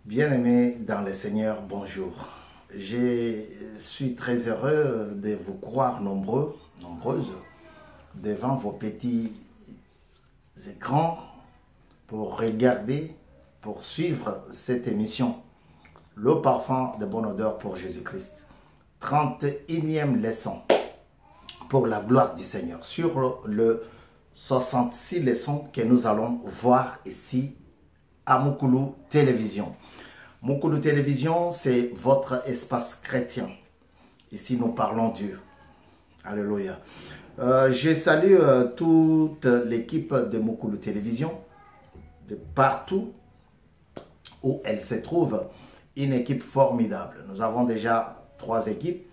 Bien-aimés dans le Seigneur, bonjour. Je suis très heureux de vous croire nombreux, nombreuses, devant vos petits écrans pour regarder, pour suivre cette émission. Le parfum de bonne odeur pour Jésus-Christ. 31e leçon pour la gloire du Seigneur. Sur le 66 leçons que nous allons voir ici à Mukulu Télévision. Mukulu Télévision, c'est votre espace chrétien. Ici, nous parlons Dieu. Alléluia. Je salue toute l'équipe de Mukulu Télévision, de partout où elle se trouve. Une équipe formidable. Nous avons déjà 3 équipes.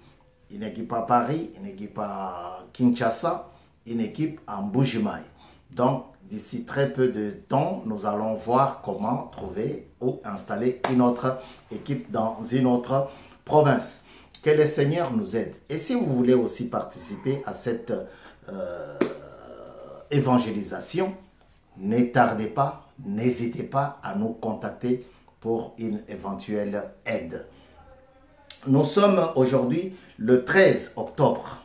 Une équipe à Paris, une équipe à Kinshasa, une équipe à Mbujimaï. Donc, d'ici très peu de temps, nous allons voir comment trouver ou installer une autre équipe dans une autre province. Que le Seigneur nous aide. Et si vous voulez aussi participer à cette évangélisation, ne tardez pas, n'hésitez pas à nous contacter pour une éventuelle aide. Nous sommes aujourd'hui le 13 octobre.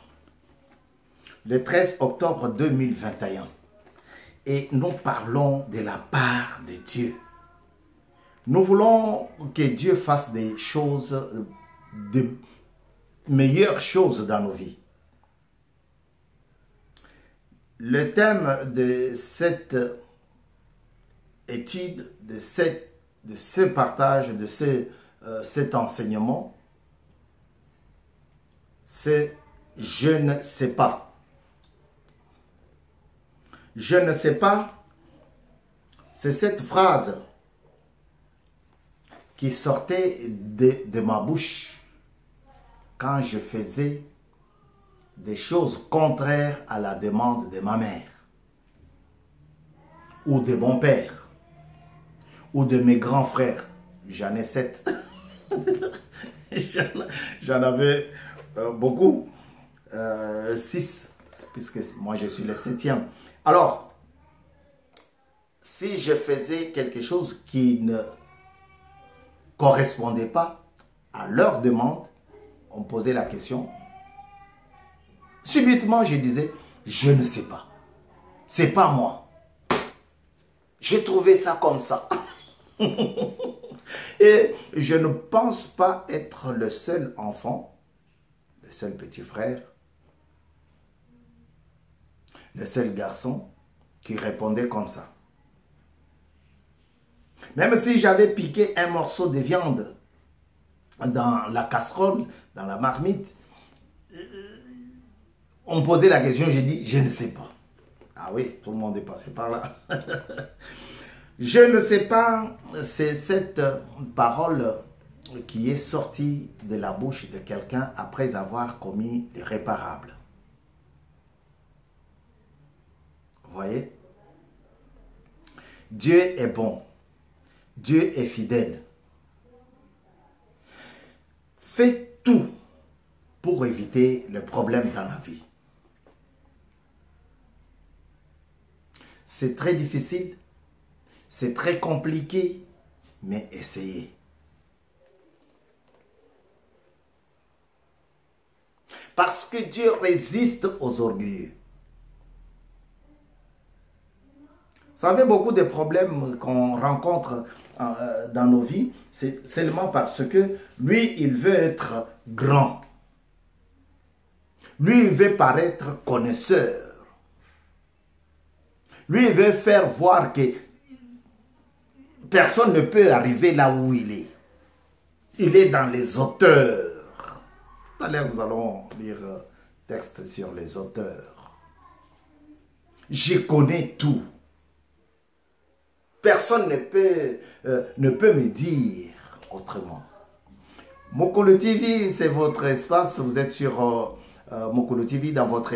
Le 13 octobre 2021. Et nous parlons de la part de Dieu. Nous voulons que Dieu fasse des choses, de meilleures choses dans nos vies. Le thème de cette étude, de ce partage, de cet enseignement, c'est « Je ne sais pas ». Je ne sais pas, c'est cette phrase qui sortait de ma bouche quand je faisais des choses contraires à la demande de ma mère, ou de mon père, ou de mes grands frères. J'en ai 7. J'en avais beaucoup, 6, puisque moi je suis le 7e. Alors, si je faisais quelque chose qui ne correspondait pas à leur demande, on me posait la question. Subitement, je disais, je ne sais pas. C'est pas moi. J'ai trouvé ça comme ça. Et je ne pense pas être le seul enfant, le seul petit frère, le seul garçon qui répondait comme ça. Même si j'avais piqué un morceau de viande dans la casserole, dans la marmite, on me posait la question, j'ai dit, je ne sais pas. Ah oui, tout le monde est passé par là. Je ne sais pas, c'est cette parole qui est sortie de la bouche de quelqu'un après avoir commis l'irréparable. Vous voyez? Dieu est bon. Dieu est fidèle. Fais tout pour éviter le problème dans la vie. C'est très difficile, c'est très compliqué, mais essayez. Parce que Dieu résiste aux orgueilleux. Vous savez, beaucoup de problèmes qu'on rencontre dans nos vies, c'est seulement parce que lui, il veut être grand. Lui, il veut paraître connaisseur. Lui, il veut faire voir que personne ne peut arriver là où il est. Il est dans les auteurs. Tout à l'heure, nous allons lire un texte sur les auteurs. Je connais tout. Personne ne peut me dire autrement. Mukulu TV, c'est votre espace. Vous êtes sur Mukulu TV dans votre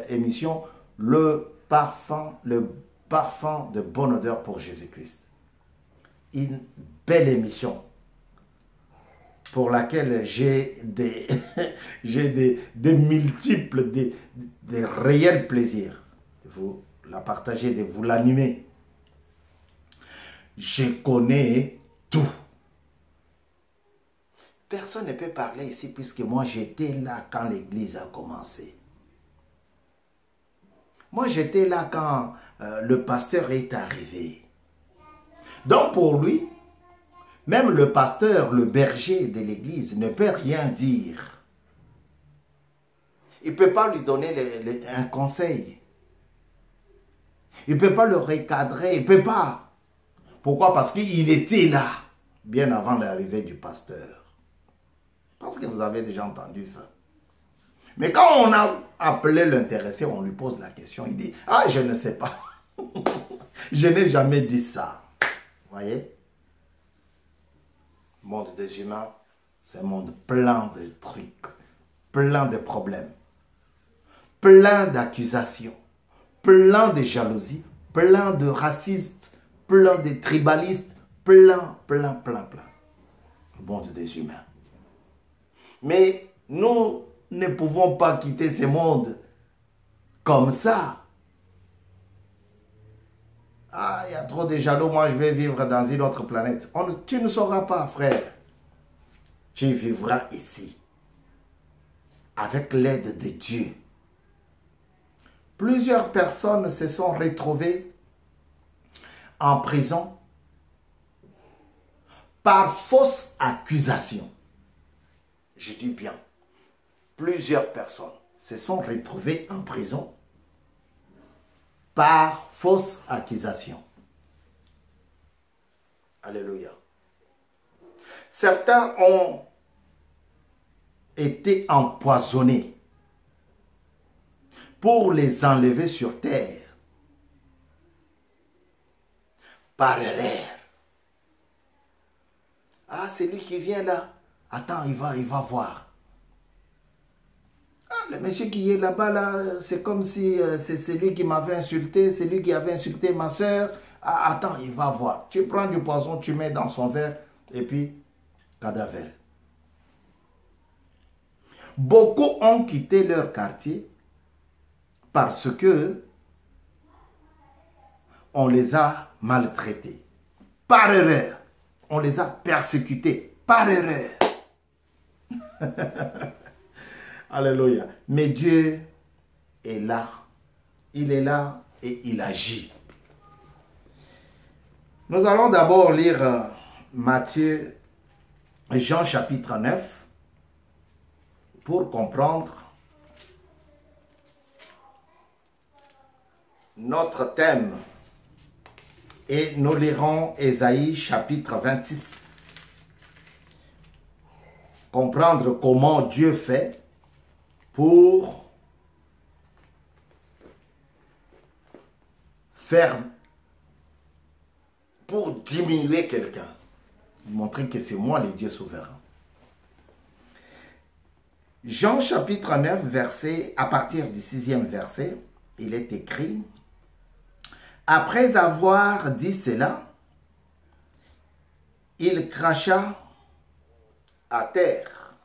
émission Le parfum de bonne odeur pour Jésus-Christ. Une belle émission pour laquelle j'ai des multiples, des réels plaisirs de vous la partager, de vous l'animer. Je connais tout. personne ne peut parler ici puisque moi j'étais là quand l'église a commencé. Moi j'étais là quand le pasteur est arrivé. Donc pour lui, même le pasteur, le berger de l'église ne peut rien dire. Il ne peut pas lui donner un conseil. Il ne peut pas le recadrer, il ne peut pas. Pourquoi? Parce qu'il était là, bien avant l'arrivée du pasteur. Parce que vous avez déjà entendu ça. Mais quand on a appelé l'intéressé, on lui pose la question, il dit, ah, je ne sais pas. Je n'ai jamais dit ça. Vous voyez? Le monde des humains, c'est un monde plein de trucs, plein de problèmes, plein d'accusations, plein de jalousie, plein de racistes, plein de tribalistes, plein. Le monde des humains. Mais nous ne pouvons pas quitter ce monde comme ça. Ah, il y a trop de jaloux, moi je vais vivre dans une autre planète. Tu ne sauras pas, frère. Tu vivras ici, avec l'aide de Dieu. Plusieurs personnes se sont retrouvées en prison par fausse accusation. Je dis bien, plusieurs personnes se sont retrouvées en prison par fausse accusation. Alléluia. Certains ont été empoisonnés pour les enlever sur terre par erreur. Ah, c'est lui qui vient là. Attends, il va voir. Ah, le monsieur qui est là-bas, là, c'est comme si c'est celui qui m'avait insulté, c'est lui qui avait insulté ma soeur. Ah, attends, il va voir. Tu prends du poison, tu mets dans son verre, et puis, cadavre. Beaucoup ont quitté leur quartier parce que on les a maltraités. Par erreur. On les a persécutés. Par erreur. Alléluia. Mais Dieu est là. Il est là et il agit. Nous allons d'abord lire Jean chapitre 9 pour comprendre notre thème. Et nous lirons Ésaïe chapitre 26. Comprendre comment Dieu fait pour diminuer quelqu'un. Montrer que c'est moi le Dieu souverain. Jean chapitre 9, à partir du 6e verset, il est écrit: après avoir dit cela, il cracha à terre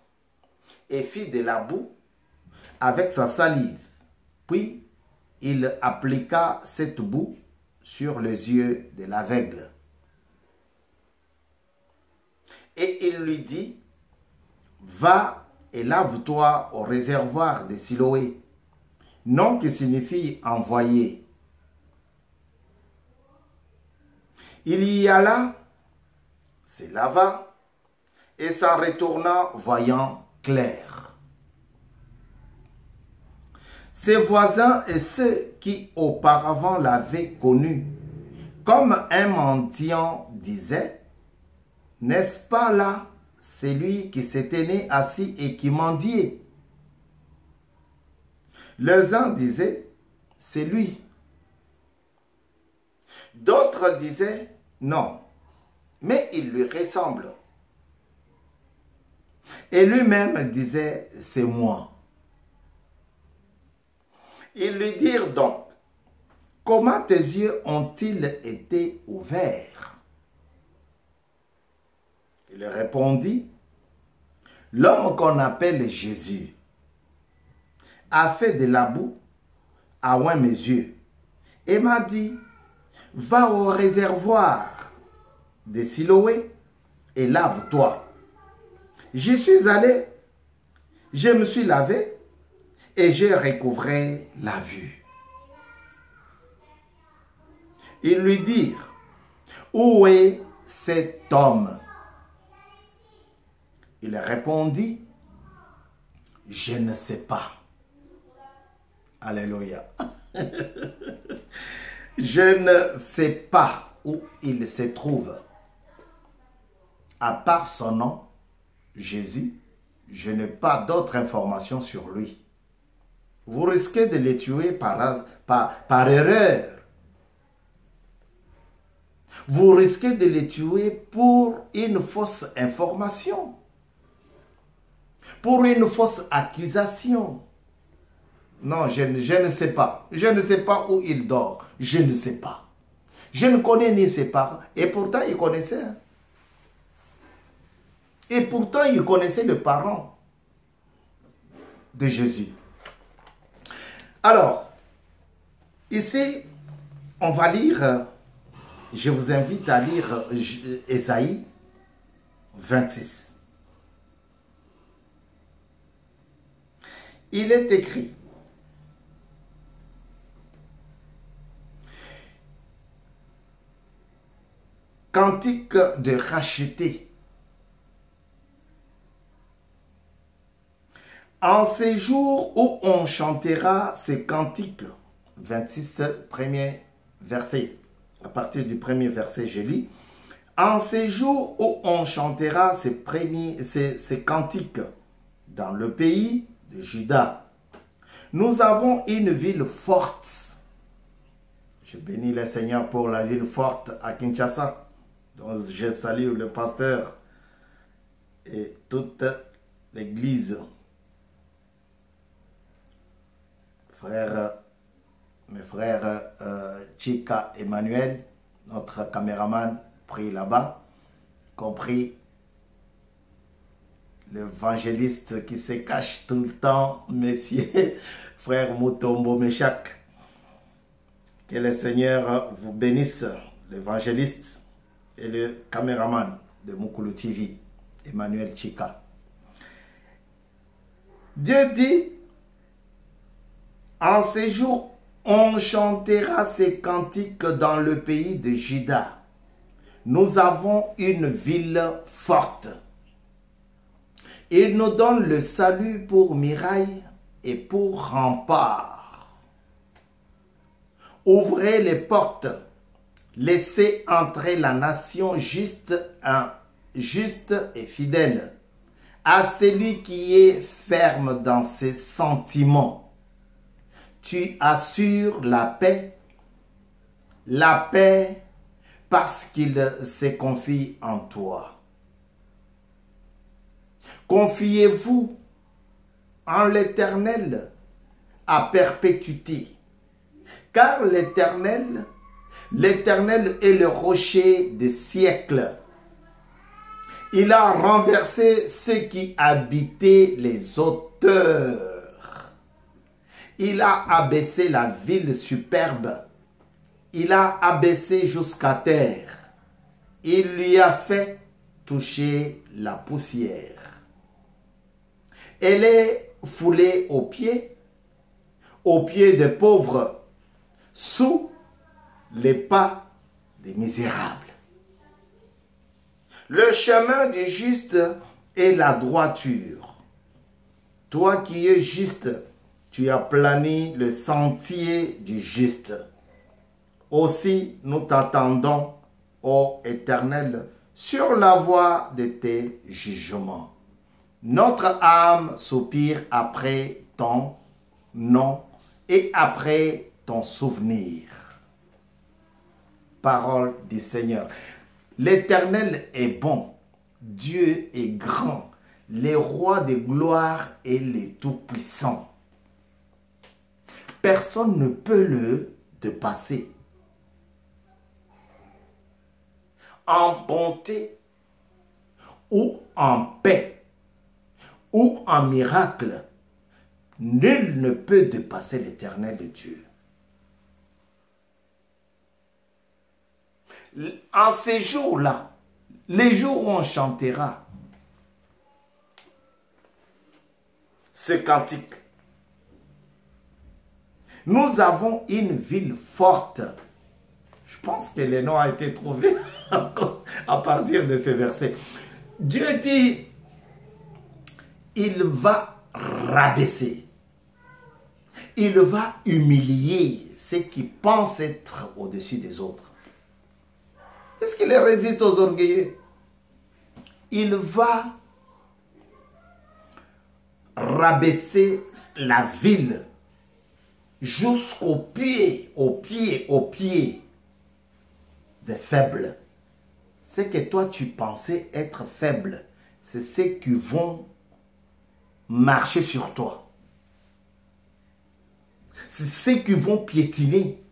et fit de la boue avec sa salive. Puis, il appliqua cette boue sur les yeux de l'aveugle. Et il lui dit: va et lave-toi au réservoir de Siloé, nom qui signifie envoyé. Il y alla, se lava et s'en retourna voyant clair. Ses voisins et ceux qui auparavant l'avaient connu comme un mendiant disaient: n'est-ce pas là celui qui s'était né assis et qui mendiait? Les uns disaient: c'est lui. D'autres disaient: non, mais il lui ressemble. Et lui-même disait: c'est moi. Ils lui dirent donc: comment tes yeux ont-ils été ouverts? Il répondit: l'homme qu'on appelle Jésus a fait de la boue à oint mes yeux et m'a dit: va au réservoir de Siloé et lave-toi. J'y suis allé, je me suis lavé et j'ai recouvré la vue. Ils lui dirent, où est cet homme? Il répondit, je ne sais pas. Alléluia. Je ne sais pas où il se trouve. À part son nom, Jésus, je n'ai pas d'autres informations sur lui. Vous risquez de le tuer par erreur. Vous risquez de le tuer pour une fausse information, pour une fausse accusation. Non, je ne sais pas. Je ne sais pas où il dort. Je ne sais pas. Je ne connais ni ses parents. Et pourtant, il connaissait. Et pourtant, il connaissait le parent de Jésus. Alors, ici, on va lire, je vous invite à lire Ésaïe 26. Il est écrit, cantique de racheter. En ces jours où on chantera ces cantiques, 26, premier verset, à partir du premier verset, je lis. En ces jours où on chantera ces cantiques dans le pays de Juda, nous avons une ville forte. Je bénis le Seigneur pour la ville forte à Kinshasa. Donc je salue le pasteur et toute l'église. Mes frères Chika Emmanuel, notre caméraman, pris là-bas, compris l'évangéliste qui se cache tout le temps, messieurs, frère Mutombo Meshak. Que le Seigneur vous bénisse, l'évangéliste et le caméraman de Mukulu TV, Emmanuel Chika. Dieu dit, en ces jours, on chantera ces cantiques dans le pays de Juda. Nous avons une ville forte. Il nous donne le salut pour muraille et pour rempart. Ouvrez les portes, laissez entrer la nation juste et fidèle, à celui qui est ferme dans ses sentiments. Tu assures la paix parce qu'il se confie en toi. Confiez-vous en l'Éternel à perpétuité, car l'Éternel est le rocher des siècles. Il a renversé ceux qui habitaient les hauteurs. Il a abaissé la ville superbe. Il a abaissé jusqu'à terre. Il lui a fait toucher la poussière. Elle est foulée aux pieds des pauvres, sous les pas des misérables. Le chemin du juste est la droiture. Toi qui es juste, tu as plané le sentier du juste. Aussi, nous t'attendons, ô Éternel, sur la voie de tes jugements. Notre âme soupire après ton nom et après ton souvenir. Parole du Seigneur. L'Éternel est bon, Dieu est grand, le roi de gloire et le tout-puissant. Personne ne peut le dépasser. En bonté ou en paix ou en miracle, nul ne peut dépasser l'Éternel de Dieu. En ces jours-là, les jours où on chantera, ce cantique. Nous avons une ville forte. Je pense que le nom a été trouvé à partir de ce verset. Dieu dit, il va rabaisser. Il va humilier ceux qui pensent être au-dessus des autres. Est-ce qu'il résiste aux orgueilleux? Il va rabaisser la ville jusqu'au pied, au pied des faibles. Ce que toi tu pensais être faible, c'est ceux qui vont marcher sur toi. C'est ceux qui vont piétiner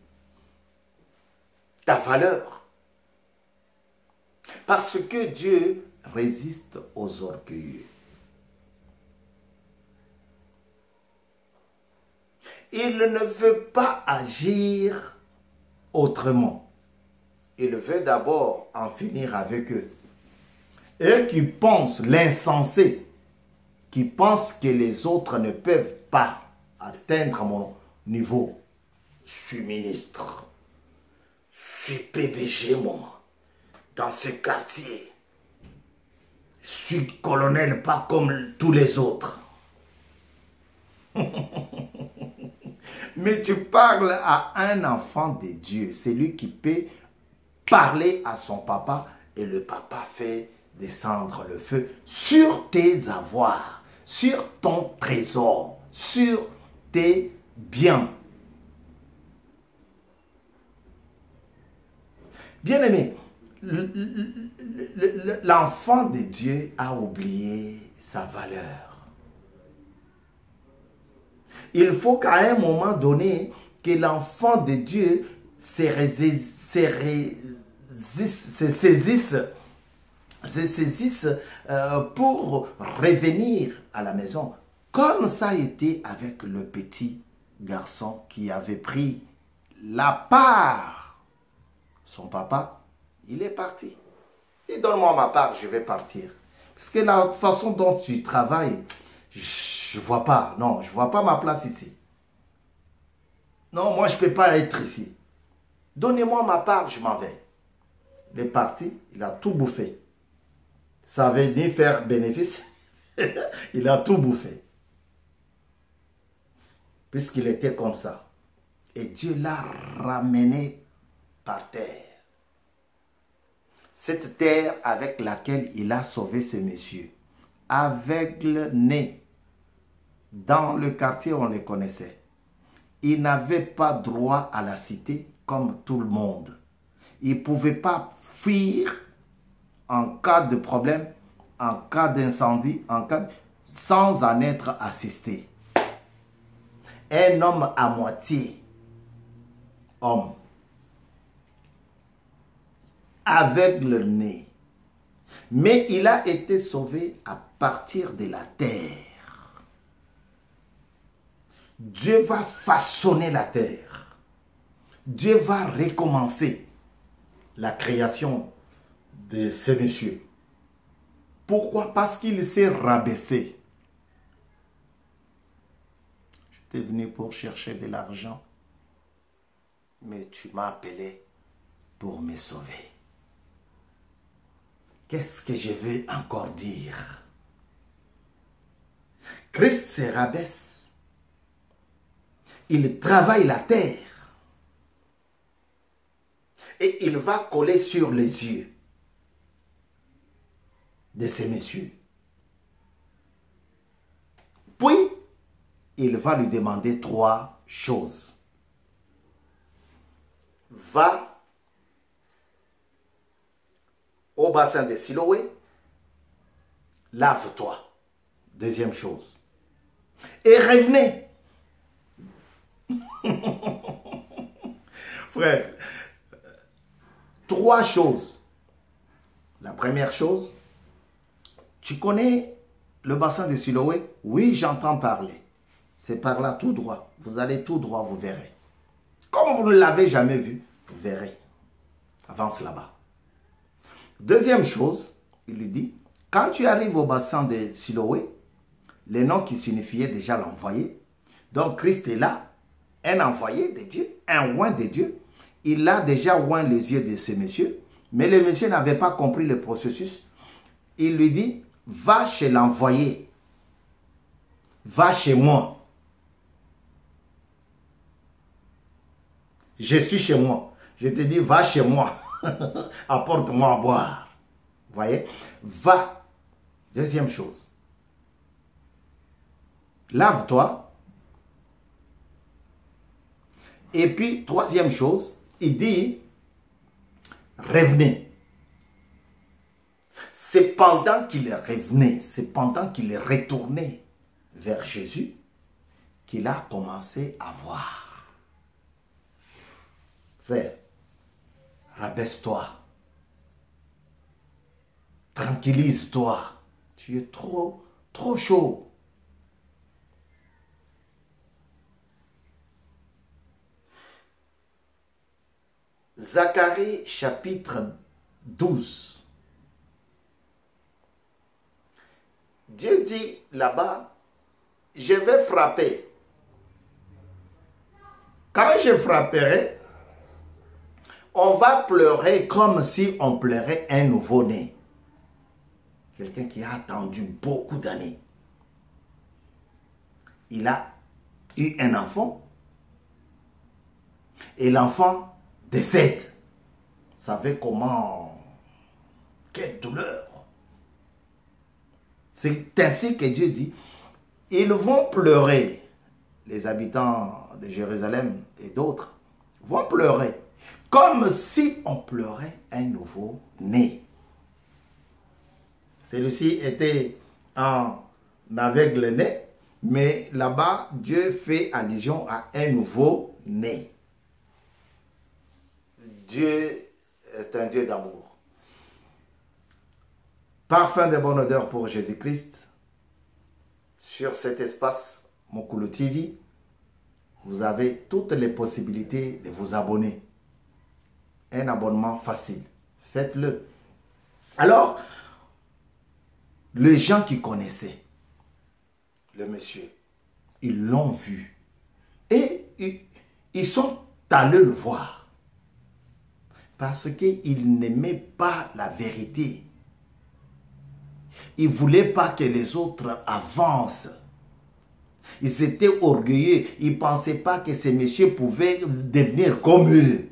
ta valeur. Parce que Dieu résiste aux orgueilleux. Il ne veut pas agir autrement. Il veut d'abord en finir avec eux. Eux qui pensent, l'insensé, qui pensent que les autres ne peuvent pas atteindre mon niveau. Je suis ministre. Je suis PDG, moi, dans ce quartier. Je suis colonel, pas comme tous les autres. Mais tu parles à un enfant de Dieu, c'est lui qui peut parler à son papa et le papa fait descendre le feu sur tes avoirs, sur ton trésor, sur tes biens. Bien-aimé, l'enfant de Dieu a oublié sa valeur. Il faut qu'à un moment donné, que l'enfant de Dieu se saisisse pour revenir à la maison. Comme ça a été avec le petit garçon qui avait pris la part. Son papa, il est parti. Et donne-moi ma part, je vais partir. Parce que la façon dont tu travailles, je ne vois pas. Non, je ne vois pas ma place ici. Non, moi, je ne peux pas être ici. Donnez-moi ma part, je m'en vais. Il est parti, il a tout bouffé. Ça ne veut ni faire bénéfice. Il a tout bouffé. Puisqu'il était comme ça. Et Dieu l'a ramené par terre. Cette terre avec laquelle il a sauvé ce monsieur. Aveugle né. Dans le quartier, on les connaissait. Il n'avait pas droit à la cité comme tout le monde. Il ne pouvait pas fuir en cas de problème, en cas d'incendie, sans en être assisté. Un homme à moitié homme, aveugle né. Mais il a été sauvé à partir de la terre. Dieu va façonner la terre. Dieu va recommencer la création de ces messieurs. Pourquoi? Parce qu'il s'est rabaissé. J'étais venu pour chercher de l'argent, mais tu m'as appelé pour me sauver. Qu'est-ce que je veux encore dire? Christ se rabaisse. Il travaille la terre. Et il va coller sur les yeux de ces messieurs. Puis, il va lui demander 3 choses. Va au bassin de Siloé, lave-toi. Deuxième chose. Et revenez. Frère, 3 choses. La première chose, tu connais le bassin de Siloé? Oui, j'entends parler. C'est par là tout droit. Vous allez tout droit, vous verrez. Comme vous ne l'avez jamais vu, vous verrez. Avance là-bas. Deuxième chose, il lui dit, quand tu arrives au bassin de Siloé, le nom qui signifiait déjà l'envoyé. Donc Christ est là, un envoyé de Dieu, un oint de Dieu. Il a déjà oint les yeux de ce monsieur, mais le monsieur n'avait pas compris le processus. Il lui dit, va chez l'envoyé, va chez moi. Je suis chez moi. Je te dis, va chez moi, apporte-moi à boire. Vous voyez? Va. Deuxième chose. Lave-toi. Et puis, troisième chose, il dit, revenez. C'est pendant qu'il revenait, c'est pendant qu'il retournait vers Jésus qu'il a commencé à voir. Frère, rabaisse-toi. Tranquillise-toi. Tu es trop chaud. Zacharie chapitre 12. Dieu dit là-bas, je vais frapper. Quand je frapperai, on va pleurer comme si on pleurait un nouveau-né. Quelqu'un qui a attendu beaucoup d'années. Il a eu un enfant et l'enfant décède. Vous savez comment? Quelle douleur! C'est ainsi que Dieu dit, ils vont pleurer. Les habitants de Jérusalem et d'autres vont pleurer. Comme si on pleurait un nouveau-né. Celui-ci était en aveugle-né, mais là-bas, Dieu fait allusion à un nouveau-né. Dieu est un Dieu d'amour. Parfum de bonne odeur pour Jésus-Christ. Sur cet espace Mokolo TV, vous avez toutes les possibilités de vous abonner. Un abonnement facile. Faites-le. Alors, les gens qui connaissaient le monsieur, ils l'ont vu. Et ils sont allés le voir. Parce qu'ils n'aimaient pas la vérité. Ils ne voulaient pas que les autres avancent. Ils étaient orgueilleux. Ils ne pensaient pas que ces messieurs pouvaient devenir comme eux.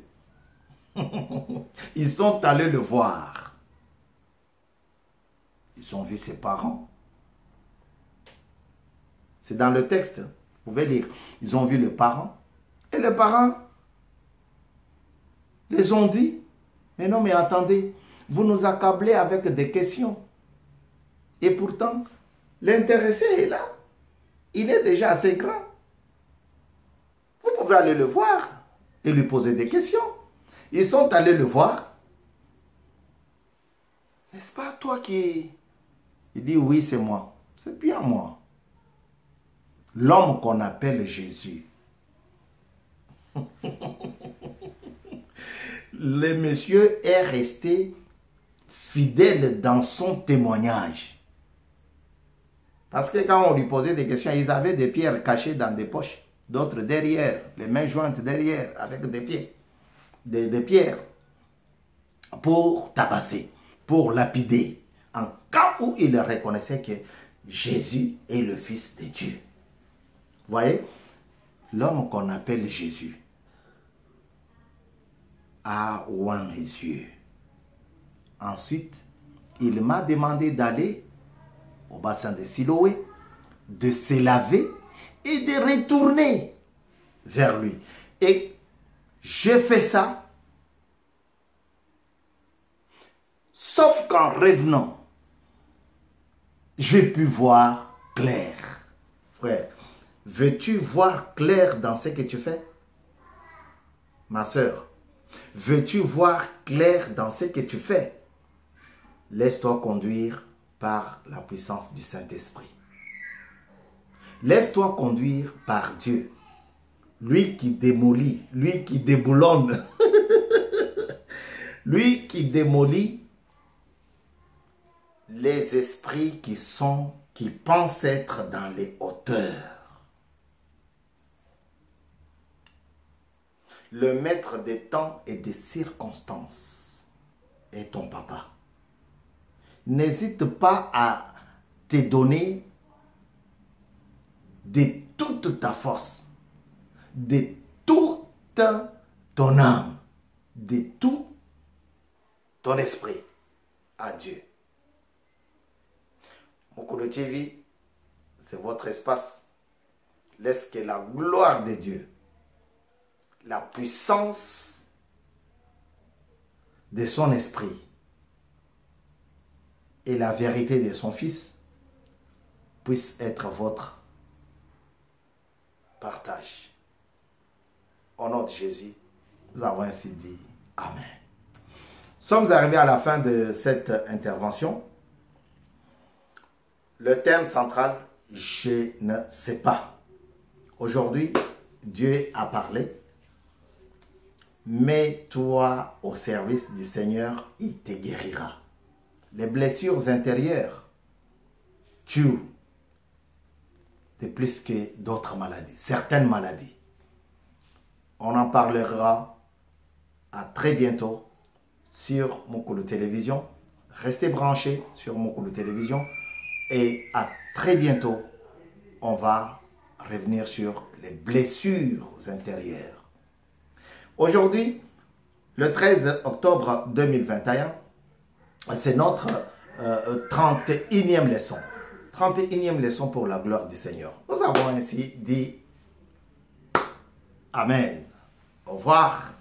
Ils sont allés le voir. Ils ont vu ses parents. C'est dans le texte. Vous pouvez lire. Ils ont vu le parent. Et les parents les ont dit, mais non, mais attendez, vous nous accablez avec des questions. Et pourtant, l'intéressé est là. Il est déjà assez grand. Vous pouvez aller le voir et lui poser des questions. Ils sont allés le voir. N'est-ce pas toi qui... Il dit, oui, c'est moi. C'est bien moi. L'homme qu'on appelle Jésus. Le monsieur est resté fidèle dans son témoignage. Parce que quand on lui posait des questions, ils avaient des pierres cachées dans des poches, d'autres derrière, les mains jointes derrière, avec des pieds, des pierres, pour tabasser, pour lapider, en cas où il reconnaissait que Jésus est le Fils de Dieu. Vous voyez, l'homme qu'on appelle Jésus a oint mes yeux. Ensuite, il m'a demandé d'aller au bassin de Siloé, de se laver et de retourner vers lui. Et j'ai fait ça, sauf qu'en revenant, j'ai pu voir clair. Frère, veux-tu voir clair dans ce que tu fais? Ma soeur, veux-tu voir clair dans ce que tu fais? Laisse-toi conduire par la puissance du Saint-Esprit. Laisse-toi conduire par Dieu. Lui qui démolit, lui qui déboulonne, lui qui démolit les esprits qui pensent être dans les hauteurs. Le maître des temps et des circonstances est ton papa. N'hésite pas à te donner de toute ta force, de toute ton âme, de tout ton esprit à Dieu. Mukulu TV, c'est votre espace. Laisse que la gloire de Dieu, la puissance de son esprit et la vérité de son Fils puissent être votre partage. Au nom de Jésus, nous avons ainsi dit Amen. Nous sommes arrivés à la fin de cette intervention. Le thème central, je ne sais pas. Aujourd'hui, Dieu a parlé. Mets-toi au service du Seigneur, il te guérira. Les blessures intérieures tuent de plus que d'autres maladies, certaines maladies. On en parlera à très bientôt sur Mukulu Télévision. Restez branchés sur Mukulu Télévision et à très bientôt, on va revenir sur les blessures intérieures. Aujourd'hui, le 13 octobre 2021, c'est notre 31e leçon. 31e leçon pour la gloire du Seigneur. Nous avons ainsi dit Amen. Au revoir.